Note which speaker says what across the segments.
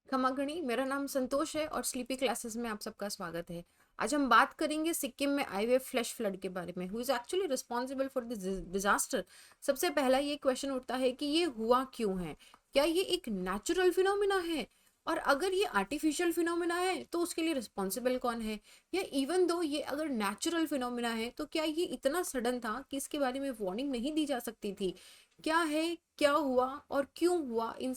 Speaker 1: खमागणी, मेरा नाम संतोष है और स्लीपी क्लासेस में आप सबका स्वागत है। आज हम बात करेंगे सिक्किम में आए हुए फ्लैश फ्लड के बारे में। Who is actually responsible for this disaster. सबसे पहला ये क्वेश्चन उठता है कि ये हुआ क्यों है। क्या ये एक नेचुरल फिनोमिना है, और अगर ये आर्टिफिशियल फिनोमिना है तो उसके लिए रिस्पॉन्सिबल कौन है। या इवन दो ये अगर नेचुरल फिनोमिना है तो क्या ये इतना सडन था कि इसके बारे में वार्निंग नहीं दी जा सकती थी। क्या है, क्या हुआ और क्यों हुआ, इन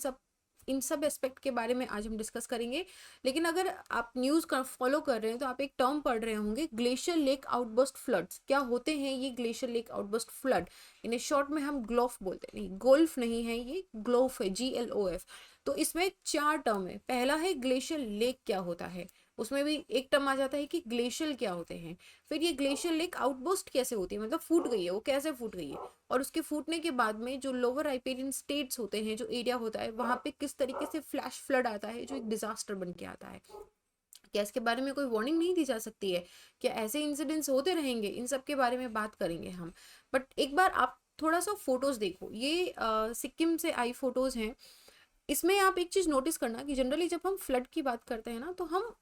Speaker 1: सब एस्पेक्ट के बारे में आज हम डिस्कस करेंगे। लेकिन अगर आप न्यूज़ का फॉलो कर रहे हैं तो आप एक टर्म पढ़ रहे होंगे, ग्लेशियर लेक आउटबर्स्ट फ्लड्स। क्या होते हैं ये ग्लेशियर लेक आउटबर्स्ट फ्लड? इन्हें शॉर्ट में हम ग्लोफ बोलते हैं। नहीं, गोल्फ नहीं है, ये ग्लोफ है, GLOF। तो इसमें चार टर्म है। पहला है ग्लेशियर लेक क्या होता है, उसमें भी एक टर्म आ जाता है कि ग्लेशियल क्या होते हैं। फिर ये ग्लेशियर लेक आउटबर्स्ट कैसे होती है, मतलब फूट गई है, वो कैसे फूट गई है। और उसके फूटने के बाद में जो लोअर राइपेरियन स्टेट्स होते हैं, जो एरिया होता है, वहां पे किस तरीके से फ्लैश फ्लड आता है जो एक डिजास्टर बन के आता है। क्या इसके बारे में कोई वार्निंग नहीं दी जा सकती है? क्या ऐसे इंसिडेंट्स होते रहेंगे? इन सब के बारे में बात करेंगे हम। बट एक बार आप थोड़ा सा फोटोज देखो, ये सिक्किम से आई फोटोज हैं। इसमें आप एक चीज नोटिस करना कि जनरली जब हम फ्लड की बात करते हैं ना, तो हम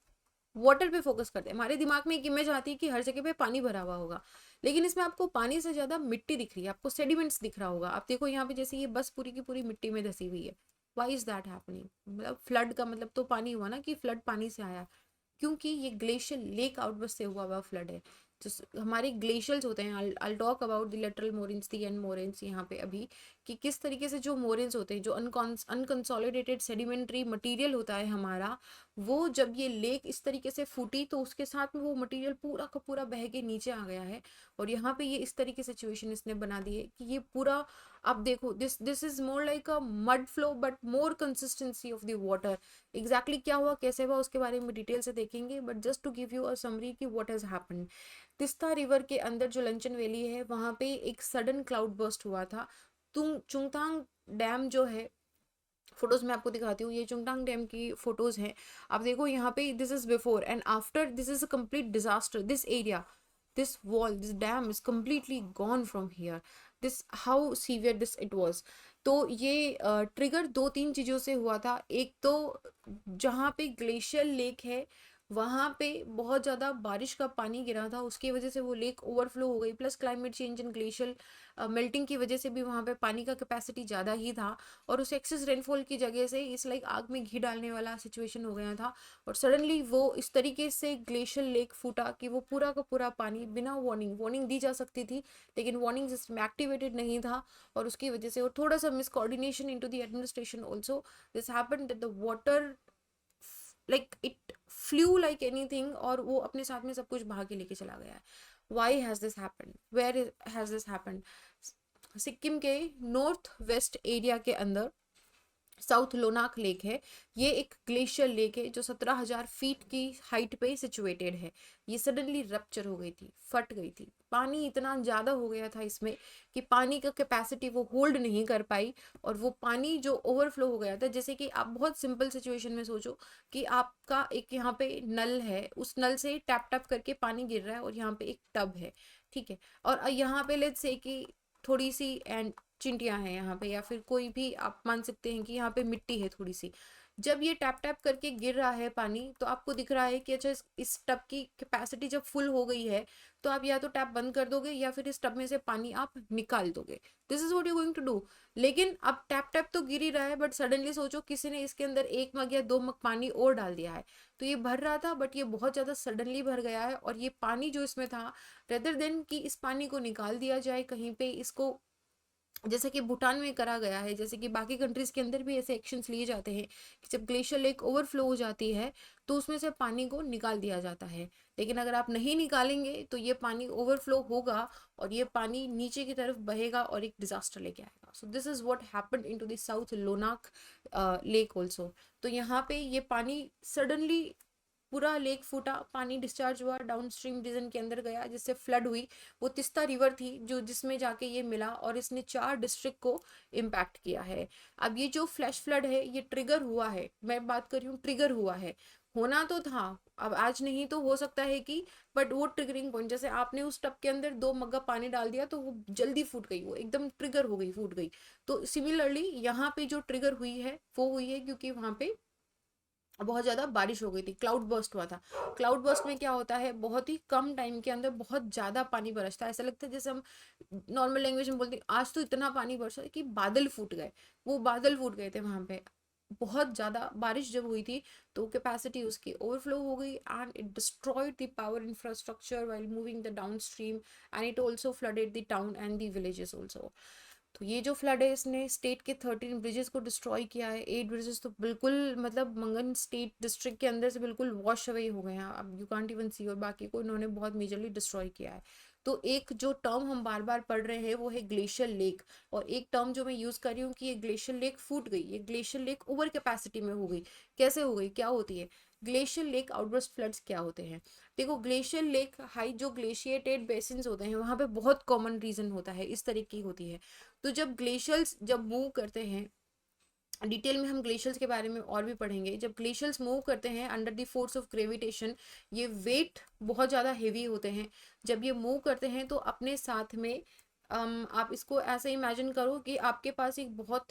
Speaker 1: वाटर पे फोकस करते हैं। हमारे दिमाग में एक इमेज आती है कि हर जगह पे पानी भरा हुआ होगा, लेकिन इसमें आपको पानी से ज्यादा मिट्टी दिख रही है, आपको सेडिमेंट्स दिख रहा होगा। आप देखो यहाँ पे जैसे ये बस पूरी की पूरी मिट्टी में धसी हुई है। Why is that happening? मतलब फ्लड का मतलब तो पानी हुआ ना, कि फ्लड पानी से आया, क्योंकि ये ग्लेशियर लेक आउटबर्स्ट से हुआ हुआ फ्लड है। जो हमारे ग्लेशियर्स होते हैं, I talk about the lateral moraines, the and moraines यहाँ पे अभी, कि किस तरीके से जो मोरेन्स होते हैं, जो अनकंसोलिडेटेड सेडिमेंट्री मटेरियल होता है हमारा, वो जब ये लेक इस तरीके से फूटी तो उसके साथ में वो मटेरियल पूरा का पूरा बह के नीचे आ गया है। और यहाँ पे ये इस तरीके सिचुएशन इसने बना दी है कि ये पूरा, आप देखो, this is more like a mud flow but more consistency of the water. Exactly क्या हुआ, कैसे हुआ, उसके बारे में डिटेल से देखेंगे। But just to give you a summary कि what has happened, Teesta river के अंदर जो लंचन वैली है, वहां पे एक सडन क्लाउड बर्स्ट हुआ था। तुंग चुंगतांग डैम जो है, फोटोज में आपको दिखाती हूँ, ये चुंगटांग डैम की फोटोज हैं। आप देखो यहाँ पे, this is before and after, this is a complete disaster. This area, this wall, this dam is completely gone from here. This how severe this it was. तो ये ट्रिगर दो तीन चीजों से हुआ था। एक तो जहाँ पे ग्लेशियर लेक है, वहां पे बहुत ज्यादा बारिश का पानी गिरा था, उसकी वजह से वो लेक ओवरफ्लो हो गई। Plus climate change and glacier melting की वजह से भी वहां पे पानी का कैपेसिटी ज्यादा ही था। और उस एक्सेस रेनफॉल की जगह से इस लाइक आग में घी डालने वाला सिचुएशन हो गया था। और सडनली वो इस तरीके से ग्लेशियर लेक फूटा कि वो पूरा का पूरा पानी बिना वार्निंग दी जा सकती थी, लेकिन वार्निंग सिस्टम एक्टिवेटेड नहीं था। और उसकी वजह से, और थोड़ा सा miscoordination into the administration also, this happened that the water like it flew like anything, और वो अपने साथ में सब कुछ बहा के लेके चला गया है। Why has this happened, where has this happened? Sikkim के नॉर्थ वेस्ट एरिया के अंदर साउथ लोनाक लेक है। ये एक ग्लेशियर लेक है जो 17,000 फीट की हाइट पे सिचुएटेड है। ये सडनली रप्चर हो गई थी, फट गई थी। पानी इतना ज़्यादा हो गया था इसमें कि पानी का कैपेसिटी वो होल्ड नहीं कर पाई। और वो पानी जो ओवरफ्लो हो गया था, जैसे कि आप बहुत सिंपल सिचुएशन में सोचो कि आपका एक यहाँ पे नल है, उस नल से टैप टैप करके पानी गिर रहा है, और यहाँ पे एक टब है, ठीक है। और यहाँ पे लेट्स से कि थोड़ी सी एंड चिंटियां हैं यहाँ पे, या फिर कोई भी आप मान सकते हैं कि यहाँ पे मिट्टी है थोड़ी सी। जब ये टैप टैप करके गिर रहा है पानी, तो आपको दिख रहा है कि अच्छा, इस टब की कैपेसिटी जब फुल हो गई है, तो आप या तो टैप बंद कर दोगे या फिर इस टब में से पानी आप निकाल दोगे। This is what you going to do. लेकिन अब टैप टैप तो गिर ही रहा है, बट सडनली सोचो किसी ने इसके अंदर एक मग या दो मग पानी और डाल दिया है। तो ये भर रहा था, बट ये बहुत ज्यादा सडनली भर गया है। और ये पानी जो इसमें था, रेदर देन कि इस पानी को निकाल दिया जाए कहीं पे, इसको जैसे कि भूटान में करा गया है, जैसे कि बाकी कंट्रीज के अंदर भी ऐसे एक्शंस लिए जाते हैं कि जब ग्लेशियर लेक ओवरफ्लो हो जाती है तो उसमें से पानी को निकाल दिया जाता है। लेकिन अगर आप नहीं निकालेंगे तो ये पानी ओवरफ्लो होगा, और ये पानी नीचे की तरफ बहेगा और एक डिजास्टर लेके आएगा। So this is what happened into the south Lhonak lake also. तो यहाँ पे ये पानी सडनली पूरा लेक फूटा, पानी डिस्चार्ज हुआ, डाउन स्ट्रीम रीजन के अंदर गया, जिससे फ्लड हुई। वो तिस्ता रिवर थी जो जिसमें जाके ये मिला, और इसने 4 डिस्ट्रिक्ट को इम्पैक्ट किया है। अब ये जो फ्लैश फ्लड है, ये ट्रिगर हुआ है, मैं बात कर रही हूँ ट्रिगर हुआ है। होना तो था, अब आज नहीं तो हो सकता है कि, बट वो ट्रिगरिंग पॉइंट, जैसे आपने उस टब के अंदर 2 मग्गा पानी डाल दिया तो वो जल्दी फूट गई, वो एकदम ट्रिगर हो गई, फूट गई। तो सिमिलरली यहाँ पे जो ट्रिगर हुई है वो हुई है क्योंकि वहां पे बहुत ज़्यादा बारिश हो गई थी, क्लाउड बर्स्ट हुआ था। क्लाउड बर्स्ट में क्या होता है, बहुत ही कम टाइम के अंदर बहुत ज़्यादा पानी बरसता है, ऐसा लगता है जैसे हम नॉर्मल लैंग्वेज में बोलते हैं आज तो इतना पानी बरसा है कि बादल फूट गए। वो बादल फूट गए थे वहां पे, बहुत ज़्यादा बारिश जब हुई थी तो कैपेसिटी उसकी ओवरफ्लो हो गई and it destroyed the power infrastructure while moving the down stream and it also flooded the town and the villages also. तो ये जो फ्लड है इसने स्टेट के 13 ब्रिजेस को डिस्ट्रॉय किया है। 8 ब्रिजेस तो बिल्कुल मतलब मंगन स्टेट डिस्ट्रिक्ट के अंदर से बिल्कुल वॉश अवे हो गए हैं, अब यू कांट इवन सी, और बाकी को इन्होंने बहुत मेजरली डिस्ट्रॉय किया है। तो एक जो टर्म हम बार बार पढ़ रहे हैं वो है ग्लेशियर लेक, और एक टर्म जो मैं यूज कर रही हूँ कि ये ग्लेशियर लेक फूट गई, ये ग्लेशियर लेक ओवर कैपेसिटी में हो गई। कैसे हो गई, क्या होती है ग्लेशियर लेक आउटबर्स्ट फ्लड्स, क्या होते हैं? देखो ग्लेशियर लेक हाई जो ग्लेशिएटेड बेसिन्स होते हैं वहां पे बहुत कॉमन रीजन होता है, इस तरीके की होती है। तो जब ग्लेशियर्स जब मूव करते हैं, डिटेल में हम ग्लेशियर्स के बारे में और भी पढ़ेंगे, जब ग्लेशियर्स मूव करते हैं under the force of gravitation, ये वेट बहुत ज़्यादा हेवी होते हैं। जब ये मूव करते हैं तो अपने साथ में आप इसको ऐसे इमेजिन करो कि आपके पास एक बहुत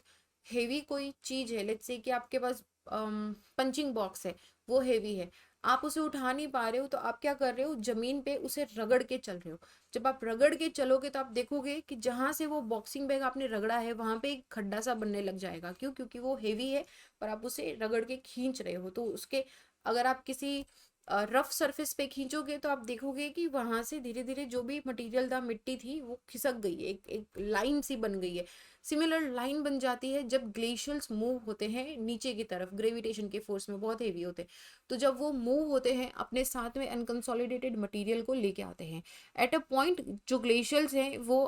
Speaker 1: हेवी कोई चीज़ है, लेट्स से कि आपके पास पंचिंग बॉक्स है, वो हेवी है, आप उसे उठा नहीं पा रहे हो, तो आप क्या कर रहे हो, जमीन पे उसे रगड़ के चल रहे हो। जब आप रगड़ के चलोगे तो आप देखोगे कि जहां से वो बॉक्सिंग बैग आपने रगड़ा है वहां पे एक खड्डा सा बनने लग जाएगा। क्यों? क्योंकि वो हेवी है और आप उसे रगड़ के खींच रहे हो। तो उसके अगर आप किसी रफ सरफेस पे खींचोगे तो आप देखोगे कि वहां से धीरे धीरे जो भी मटेरियल था, मिट्टी थी, वो खिसक गई है, एक लाइन सी बन गई है। सिमिलर लाइन बन जाती है जब ग्लेशियर्स मूव होते हैं नीचे की तरफ, ग्रेविटेशन के फोर्स में बहुत हेवी होते हैं। तो जब वो मूव होते हैं अपने साथ में अनकंसोलिडेटेड मटेरियल को लेके आते हैं एट अ पॉइंट। जो ग्लेशियर्स हैं वो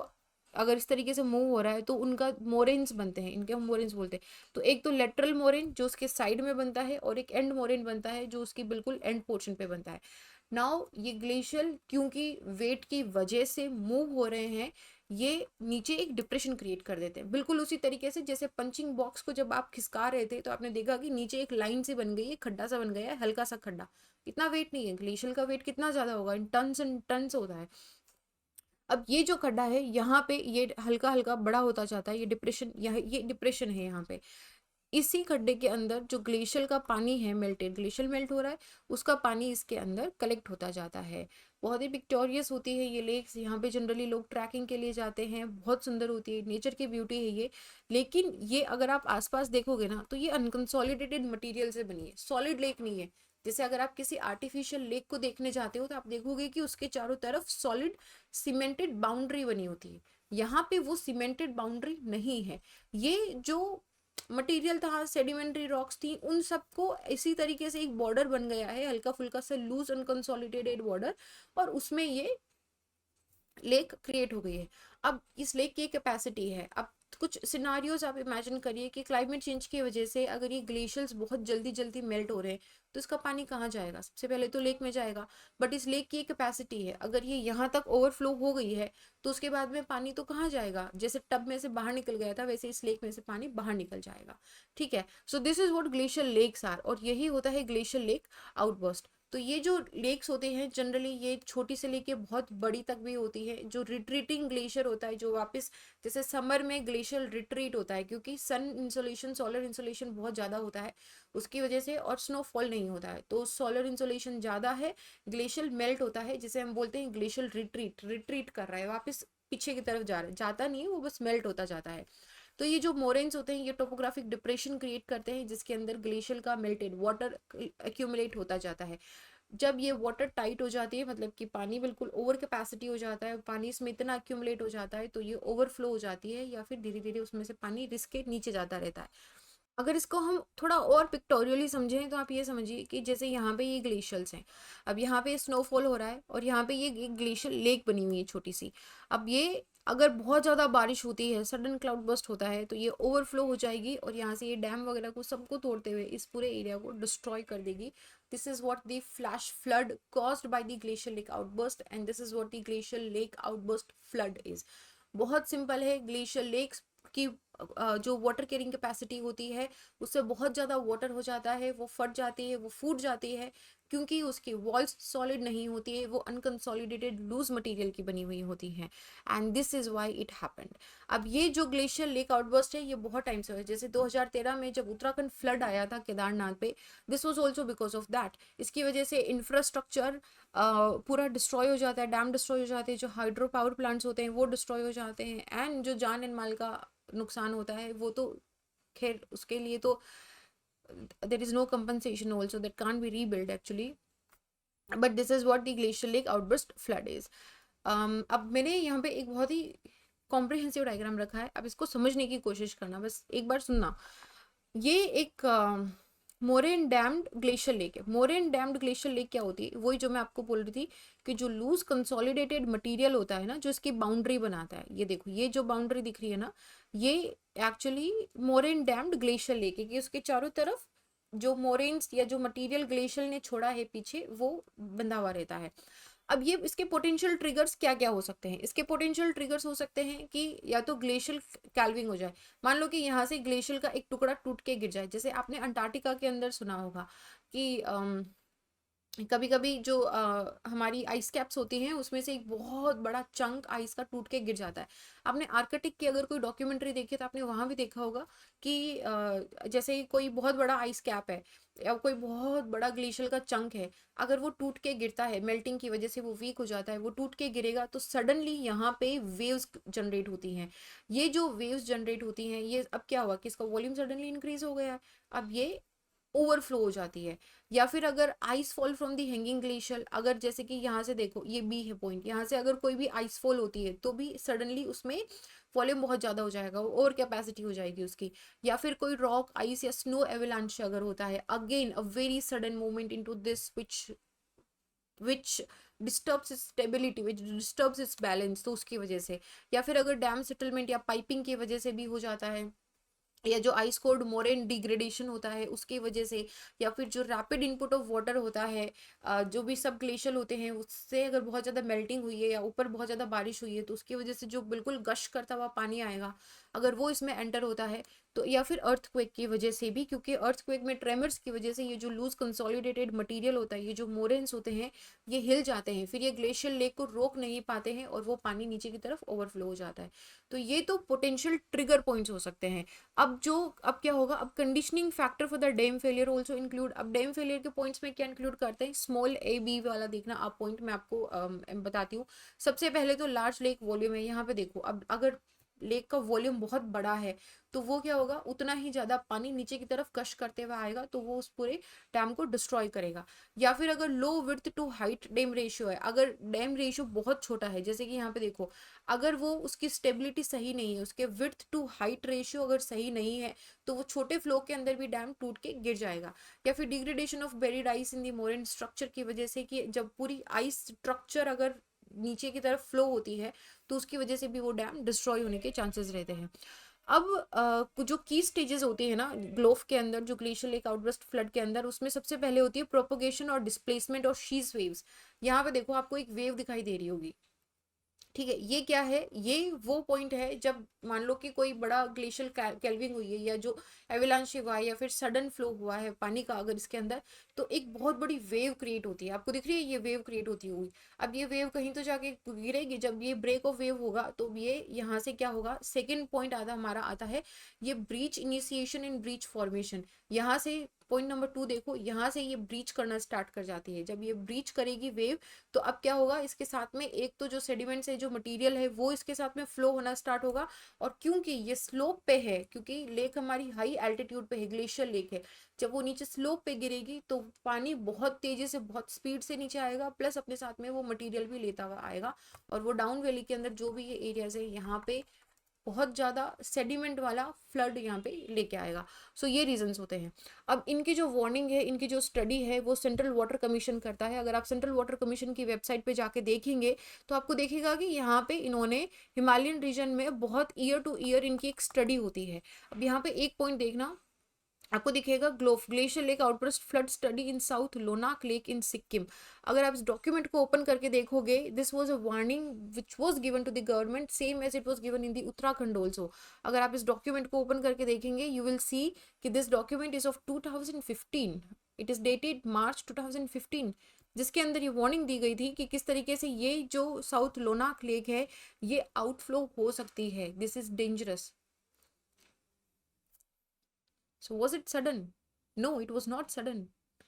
Speaker 1: अगर इस तरीके से मूव हो रहा है तो उनका मोरेन्स बनते हैं, इनके हम मोरेन्स बोलते हैं। तो एक तो लेटरल मोरेन जो उसके साइड में बनता है, और एक एंड मोरेन बनता है जो उसकी बिल्कुल एंड पोर्शन पे बनता है। नाउ ये ग्लेशियर क्योंकि वेट की वजह से मूव हो रहे हैं, ये नीचे एक डिप्रेशन क्रिएट कर देते हैं, बिल्कुल उसी तरीके से जैसे पंचिंग बॉक्स को जब आप खिसका रहे थे तो आपने देखा कि नीचे एक लाइन सी बन गई है, खड्डा सा बन गया है, हल्का सा खड्डा। इतना वेट नहीं है, ग्लेशियर का वेट कितना ज्यादा होगा, इन टन्स एंड टन्स होता है। अब ये जो खड्डा है यहाँ पे ये हल्का हल्का बड़ा होता जाता है, ये डिप्रेशन, ये डिप्रेशन है यहाँ पे। इसी खड्डे के अंदर जो ग्लेशियर का पानी है, मेल्टेड ग्लेशियर मेल्ट हो रहा है, उसका पानी इसके अंदर कलेक्ट होता जाता है। बहुत ही पिक्टोरियस होती है ये लेक्स, यहाँ पे जनरली लोग ट्रैकिंग के लिए जाते हैं, बहुत सुंदर होती है, नेचर की ब्यूटी है ये। लेकिन ये अगर आप आसपास देखोगे ना तो ये अनकंसोलिडेटेड मटेरियल से बनी है, सॉलिड लेक नहीं है। जैसे अगर आप किसी आर्टिफिशियल लेक को देखने जाते हो तो आप देखोगे कि उसके चारों तरफ सॉलिड सीमेंटेड बाउंड्री बनी होती है, यहाँ पे वो सीमेंटेड बाउंड्री नहीं है। ये जो मटेरियल था, सेडिमेंट्री रॉक्स थी, उन सबको इसी तरीके से एक बॉर्डर बन गया है, हल्का फुल्का सा लूज अनकंसोलिडेटेड बॉर्डर, और उसमें ये लेक क्रिएट हो गई है। अब इस लेक की कैपेसिटी है, अब कुछ सिनारियोज आप इमेजिन करिए कि क्लाइमेट चेंज की वजह से अगर ये ग्लेशियर्स बहुत जल्दी जल्दी मेल्ट हो रहे हैं तो इसका पानी कहाँ जाएगा? सबसे पहले तो लेक में जाएगा। बट इस लेक की कैपेसिटी है, अगर ये यहाँ तक ओवरफ्लो हो गई है तो उसके बाद में पानी तो कहाँ जाएगा? जैसे टब में से बाहर निकल गया था वैसे इस लेक में से पानी बाहर निकल जाएगा। ठीक है, so this is what glacier lakes are, और यही होता है ग्लेशियर लेक आउटबर्स्ट। तो ये जो लेक्स होते हैं जनरली ये छोटी से लेके बहुत बड़ी तक भी होती है। जो रिट्रीटिंग ग्लेशियर होता है, जो वापस, जैसे समर में ग्लेशियर रिट्रीट होता है क्योंकि सन इंसोलेशन, सोलर इंसोलेशन बहुत ज़्यादा होता है उसकी वजह से, और स्नोफॉल नहीं होता है, तो सोलर इंसोलेशन ज़्यादा है, ग्लेशियर मेल्ट होता है, जिसे हम बोलते हैं ग्लेशियर रिट्रीट, रिट्रीट कर रहा है वापस पीछे की तरफ जा रहा है, जाता नहीं है वो, बस मेल्ट होता जाता है। तो ये जो मोरेन्स होते हैं ये टोपोग्राफिक डिप्रेशन क्रिएट करते हैं जिसके अंदर ग्लेशियर का मेल्टेड वाटर एक्यूमुलेट होता जाता है। जब ये वाटर टाइट हो जाती है, मतलब कि पानी बिल्कुल ओवर कैपेसिटी हो जाता है, पानी इसमें इतना एक्यूमुलेट हो जाता है तो ये ओवरफ्लो हो जाती है, या फिर धीरे धीरे उसमें से पानी रिस के नीचे जाता रहता है। अगर इसको हम थोड़ा और पिक्टोरियली समझें तो आप ये समझिए कि जैसे यहाँ पे ये ग्लेशियर्स हैं, अब यहाँ पे स्नोफॉल हो रहा है और यहाँ पे ये ग्लेशियर लेक बनी हुई है छोटी सी। अब ये अगर बहुत ज़्यादा बारिश होती है, सडन क्लाउड बस्ट होता है, तो ये ओवरफ्लो हो जाएगी और यहाँ से ये डैम वगैरह को सबको तोड़ते हुए इस पूरे एरिया को डिस्ट्रॉय कर देगी। This is what the flash flood caused by the glacier lake outburst, and this is what the glacier lake outburst flood is. बहुत सिंपल है, ग्लेशियर लेक्स की जो वाटर कैरिंग कैपेसिटी होती है उससे बहुत ज़्यादा वाटर हो जाता है, वो फट जाती है, वो फूट जाती है, क्योंकि उसकी वॉल्स सॉलिड नहीं होती है, वो अनकंसोलिडेटेड लूज मटेरियल की बनी हुई होती हैं, and this is why it happened. अब ये जो ग्लेशियर लेक आउटबर्स्ट है ये बहुत टाइम से हुआ है, जैसे 2013 में जब उत्तराखंड फ्लड आया था केदारनाथ पे, this was also because of that. इसकी वजह से इंफ्रास्ट्रक्चर पूरा डिस्ट्रॉय हो जाता है, डैम डिस्ट्रॉय हो जाते हैं, जो हाइड्रो पावर प्लांट्स होते हैं वो डिस्ट्रॉय हो जाते हैं, एंड जो जान एंड माल का नुकसान होता है वो तो खैर उसके लिए तो there is no compensation also, that can't be rebuilt actually, but this is what the glacial lake outburst flood is. अब मैंने यहाँ पे एक बहुत ही कॉम्प्रिहेंसिव डायग्राम रखा है, अब इसको समझने की कोशिश करना, बस एक बार सुनना। ये एक मोरेन डैम्ड ग्लेशियर लेक है। मोरेन डैम्ड ग्लेशियर लेक क्या होती है, वही जो मैं आपको बोल रही थी कि जो लूज कंसोलिडेटेड मटेरियल होता है ना, जो इसकी बाउंड्री बनाता है, ये देखो ये जो बाउंड्री दिख रही है ना, ये actually moraine dammed glacier lake है, कि उसके चारों तरफ जो मोरेन्स या जो मटेरियल ग्लेशियर ने छोड़ा है पीछे वो बंधा हुआ रहता है। अब ये इसके पोटेंशियल ट्रिगर्स क्या क्या हो सकते हैं, इसके पोटेंशियल ट्रिगर्स हो सकते हैं कि या तो ग्लेशियल कैल्विंग हो जाए, मान लो कि यहाँ से ग्लेशियर का एक टुकड़ा टूट के गिर जाए, जैसे आपने अंटार्कटिका के अंदर सुना होगा कि कभी कभी जो हमारी आइस कैप्स होती हैं उसमें से एक बहुत बड़ा चंक आइस का टूट के गिर जाता है। आपने आर्कटिक की अगर कोई डॉक्यूमेंट्री देखी तो आपने वहां भी देखा होगा कि जैसे कोई बहुत बड़ा आइस कैप है या कोई बहुत बड़ा ग्लेशियर का चंक है, अगर वो टूट के गिरता है, मेल्टिंग की वजह से वो वीक हो जाता है, वो टूट के गिरेगा तो सडनली यहाँ पे वेव्स जनरेट होती हैं। ये जो वेव्स जनरेट होती हैं ये अब क्या हुआ कि इसका वॉल्यूम सडनली इंक्रीज हो गया है, अब ये ओवरफ्लो हो जाती है। या फिर अगर ice fall from the hanging glacier, अगर जैसे कि यहाँ से देखो ये बी है पॉइंट, यहाँ से अगर कोई भी आइस फॉल होती है तो भी सडनली उसमें वॉल्यूम बहुत ज़्यादा हो जाएगा, ओवर कैपेसिटी हो जाएगी उसकी। या फिर कोई रॉक आइस या स्नो एवेलांच अगर होता है, again a very sudden movement into this which disturbs it's stability, which disturbs it's balance, तो उसकी वजह से। या फिर अगर डैम सेटलमेंट या पाइपिंग की वजह से भी हो जाता है, या जो आइस कोल्ड मोरेन डिग्रेडेशन होता है उसकी वजह से, या फिर जो रैपिड इनपुट ऑफ वाटर होता है, जो भी सब ग्लेशियर होते हैं उससे अगर बहुत ज़्यादा मेल्टिंग हुई है या ऊपर बहुत ज़्यादा बारिश हुई है तो उसकी वजह से जो बिल्कुल गश करता हुआ पानी आएगा, अगर वो इसमें एंटर होता है तो, या फिर अर्थक्वेक की वजह से भी, क्योंकि अर्थक्वेक में ट्रेमर्स की वजह से ये जो लूज कंसोलिडेटेड मटेरियल होता है, ये जो मोरेन्स होते हैं ये हिल जाते हैं, फिर ये ग्लेशियर लेक को रोक नहीं पाते हैं और वो पानी नीचे की तरफ ओवरफ्लो हो जाता है। तो ये तो पोटेंशियल ट्रिगर पॉइंट्स हो सकते हैं। अब क्या होगा, अब conditioning factor for the dam failure also include. अब डैम फेलियर के पॉइंट्स में क्या इंक्लूड करते हैं, स्मॉल ए बी वाला देखना आप पॉइंट, मैं आपको बताती हूँ। सबसे पहले तो लार्ज लेक वॉल्यूम है, यहाँ पे देखो अब अगर लेक का वॉल्यूम बहुत बड़ा है तो वो क्या होगा, उतना ही ज्यादा पानी नीचे की तरफ कश करते हुए आएगा तो वो उस पूरे डैम को डिस्ट्रॉय करेगा। या फिर अगर low width to height dam ratio है, अगर डैम रेशियो बहुत छोटा है, जैसे कि यहाँ पे देखो अगर वो उसकी स्टेबिलिटी सही नहीं है, उसके विड्थ टू हाइट रेशियो अगर सही नहीं है तो वो छोटे फ्लो के अंदर भी डैम टूट के गिर जाएगा। या फिर degradation of buried ice in the moraine structure की वजह से, कि जब पूरी आइस स्ट्रक्चर अगर नीचे की तरफ फ्लो होती है तो उसकी वजह से भी वो डैम डिस्ट्रॉय होने के चांसेस रहते हैं। अब जो की स्टेजेस होती है ना ग्लोफ के अंदर, जो ग्लेशियर लेक आउटबर्स्ट फ्लड के अंदर, उसमें सबसे पहले होती है प्रोपोगेशन और डिस्प्लेसमेंट और शीज वेव्स। यहाँ पे देखो आपको एक वेव दिखाई दे रही होगी, ठीक है, ये क्या है, ये वो पॉइंट है जब मान लो कि कोई बड़ा ग्लेशियल कैल्विंग हुई है या जो एविलांश हुआ है या फिर सडन फ्लो हुआ है पानी का अगर इसके अंदर, तो एक बहुत बड़ी वेव क्रिएट होती है। आपको दिख रही है ये वेव क्रिएट होती होगी। अब ये वेव कहीं तो जाके गिरेगी, जब ये ब्रेक ऑफ वेव होगा तो ये यहाँ से क्या होगा, सेकेंड पॉइंट हमारा आता है ये ब्रीच इनिशिएशन इन ब्रीच फॉर्मेशन। यहाँ से पॉइंट नंबर 2 देखो, यहाँ से ये ब्रीच करना स्टार्ट कर जाती है। जब ये ब्रीच करेगी वेव तो अब क्या होगा, इसके साथ में एक तो जो सेडिमेंट्स है, जो मटेरियल है वो इसके साथ में फ्लो होना स्टार्ट होगा। और क्योंकि ये स्लोप पे है, क्योंकि लेक हमारी हाई एल्टीट्यूड पे है, ग्लेशियर लेक है, जब वो नीचे स्लोप पे गिरेगी तो पानी बहुत तेजी से बहुत स्पीड से नीचे आएगा, प्लस अपने साथ में वो मटेरियल भी लेता हुआ आएगा और वो डाउन वैली के अंदर जो भी ये एरियाज है यहाँ पे बहुत ज़्यादा सेडिमेंट वाला फ्लड यहाँ पे लेके आएगा। सो ये रीजंस होते हैं। अब इनकी जो वार्निंग है, इनकी जो स्टडी है वो सेंट्रल वाटर कमीशन करता है। अगर आप सेंट्रल वाटर कमीशन की वेबसाइट पे जाके देखेंगे तो आपको देखेगा कि यहाँ पे इन्होंने हिमालयन रीजन में बहुत ईयर टू ईयर इनकी एक स्टडी होती है। अब यहाँ पे एक पॉइंट देखना, आपको दिखेगा glacier lake outburst flood study in south Lhonak lake in Sikkim. अगर आप इस डॉक्यूमेंट को ओपन करके देखोगे, this was a warning which was given to the government same as it was given in the Uttarakhand also. अगर आप इस डॉक्यूमेंट को ओपन करके देखेंगे, यू विल सी कि this document is of 2015, it is dated March 2015, जिसके अंदर ये वार्निंग दी गई थी कि किस तरीके से ये जो साउथ लोनाक लेक है ये आउटफ्लो हो सकती है, this is dangerous. So was it sudden? No, it was not sudden.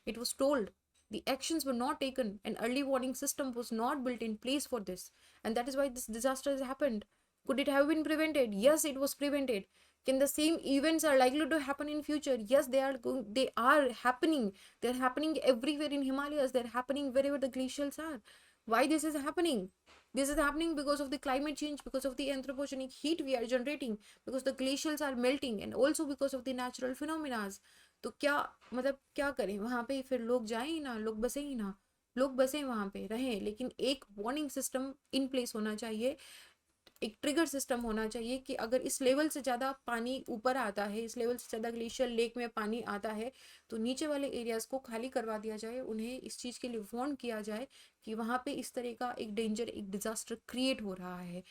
Speaker 1: It was told. The actions were not taken. An early warning system was not built in place for this. And that is why this disaster has happened. Could it have been prevented? Yes, it was prevented. Can the same events are likely to happen in future? Yes, they are happening. They're happening everywhere in Himalayas. They're happening wherever the glaciers are. Why this is happening? This is happening because of the climate change, because of the anthropogenic heat we are generating, because the glaciers are melting, and also because of the natural phenomena. तो क्या मतलब क्या करें वहां पे? फिर लोग जाएं ही ना, लोग बसे ही ना, लोग बसे वहां पे रहें, लेकिन एक वार्निंग सिस्टम इन प्लेस होना चाहिए, एक ट्रिगर सिस्टम होना चाहिए कि अगर इस लेवल से ज़्यादा पानी ऊपर आता है, इस लेवल से ज़्यादा ग्लेशियर लेक में पानी आता है, तो नीचे वाले एरियाज को खाली करवा दिया जाए, उन्हें इस चीज़ के लिए वार्न किया जाए कि वहाँ पे इस तरह का एक डेंजर, एक डिजास्टर क्रिएट हो रहा है,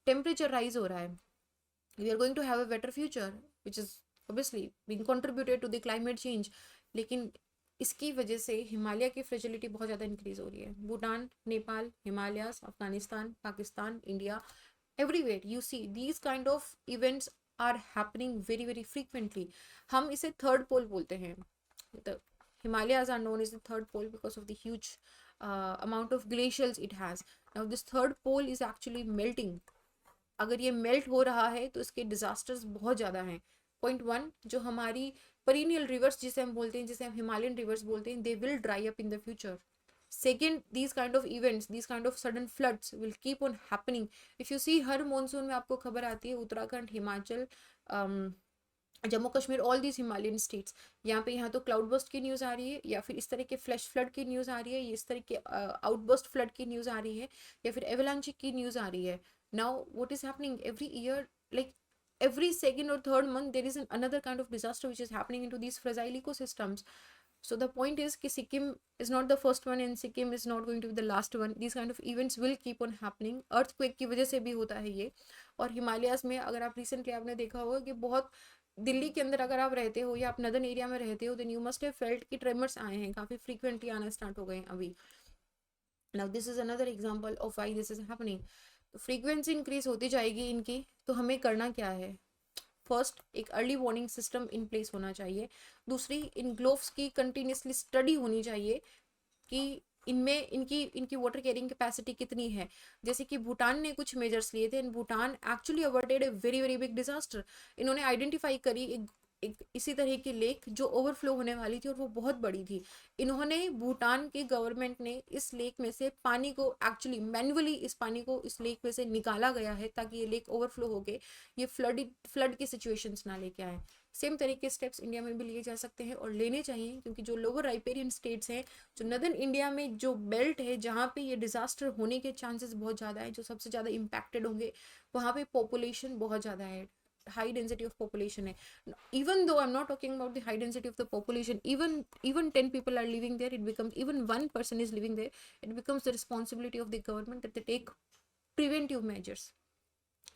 Speaker 1: टेम्परेचर राइज हो रहा है, we are going to have a better future which is obviously being contributed to the climate change. लेकिन इसकी वजह से हिमालय की फ्रेजिलिटी बहुत ज़्यादा इंक्रीज हो रही है। Bhutan, Nepal, Himalayas, Afghanistan, Pakistan, India, everywhere you see these kind of events are happening very very frequently. हम इसे थर्ड पोल बोलते हैं। the Himalayas are known as the third pole because of the huge amount of glaciers it has. Now this third pole is actually melting. अगर ये melt हो रहा है तो इसके डिजास्टर्स बहुत ज़्यादा हैं। पॉइंट वन, जो हमारी perennial rivers जिसे हम बोलते हैं, जिसे हम हिमालयन रिवर्स बोलते हैं, they will dry up in the future. Second, these kind of events, these kind of sudden floods will keep on happening. If you see, her monsoon में आपको खबर आती है Uttarakhand, Himachal, Jammu Kashmir, all these Himalayan states, यहाँ तो cloud burst की news आ रही है, या फिर इस तरह के फ्लैश फ्लड की न्यूज़ आ रही है, इस तरह के आउटबस्ट फ्लड की न्यूज़ आ रही है, या फिर एवलांची की न्यूज़ आ रही है। Now what is happening every year, like every second or third month there is another kind of disaster which is happening into these fragile ecosystems. So the point is कि Sikkim is not the first one and Sikkim is not going to be the last one. These kind of events will keep on happening. Earthquake की वजह से भी होता है ये। और हिमालयाज में अगर आप रिसेंटली आपने देखा होगा कि बहुत, दिल्ली के अंदर अगर आप रहते हो या आप नदर्न एरिया में रहते हो, then you must have felt कि ट्रेमर्स आए हैं, काफ़ी फ्रीक्वेंटली आना स्टार्ट हो गए हैं अभी। Now this is another example of why this is happening. तो फ्रीक्वेंसी इंक्रीज होती जाएगी इनकी, तो हमें करना क्या है? फर्स्ट, एक early warning system in place होना चाहिए। दूसरी, इन ग्लोव्स की कंटिन्यूसली स्टडी होनी चाहिए कि इनमें इनकी इनकी वाटर कैरिंग कैपेसिटी कितनी है। जैसे कि भूटान ने कुछ मेजर्स लिए थे and Bhutan actually averted a very very big disaster. इन्होंने आइडेंटिफाई करी एक इसी तरह की लेक जो ओवरफ्लो होने वाली थी और वो बहुत बड़ी थी। इन्होंने, भूटान के गवर्नमेंट ने इस लेक में से पानी को एक्चुअली मैन्युअली, इस पानी को इस लेक में से निकाला गया है ताकि ये लेक ओवरफ्लो हो गए, ये फ्लड की सिचुएशंस ना लेके आए। सेम तरीके के स्टेप्स इंडिया में भी लिए जा सकते हैं और लेने चाहिए, क्योंकि जो लोअर राइपेरियन स्टेट्स हैं, जो नदर्न इंडिया में जो बेल्ट है जहाँ पे ये डिजास्टर होने के चांसेस बहुत ज़्यादा है, जो सबसे ज़्यादा इम्पैक्टेड होंगे, वहाँ पे पॉपुलेशन बहुत ज़्यादा है, high density of population है। Even though I'm not talking about the high density of the population, even 10 people are living there, it becomes, even one person is living there, it becomes the responsibility of the government that they take preventive measures।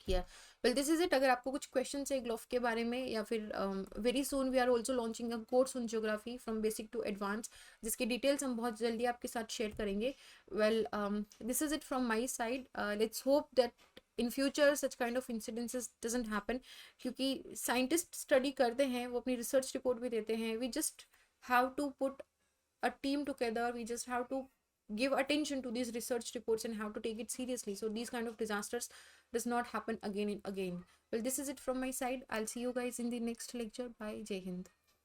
Speaker 1: Yeah, well this is it। अगर आपको कुछ question है glove के बारे में, या फिर very soon we are also launching a course on geography from basic to advance, जिसकी डिटेल्स हम बहुत जल्दी आपके साथ शेयर करेंगे। Well this is it from my side. Let's hope that in future such kind of incidences doesn't happen, क्योंकि scientist study करते हैं, वो अपनी रिसर्च रिपोर्ट भी देते हैं, we just have to put a team together, we just have to give attention to these research reports and have to take it seriously, so these kind of disasters does not happen again and again। Well, this is it from my side, I'll see you guys in the next lecture। Bye, Jai Hind।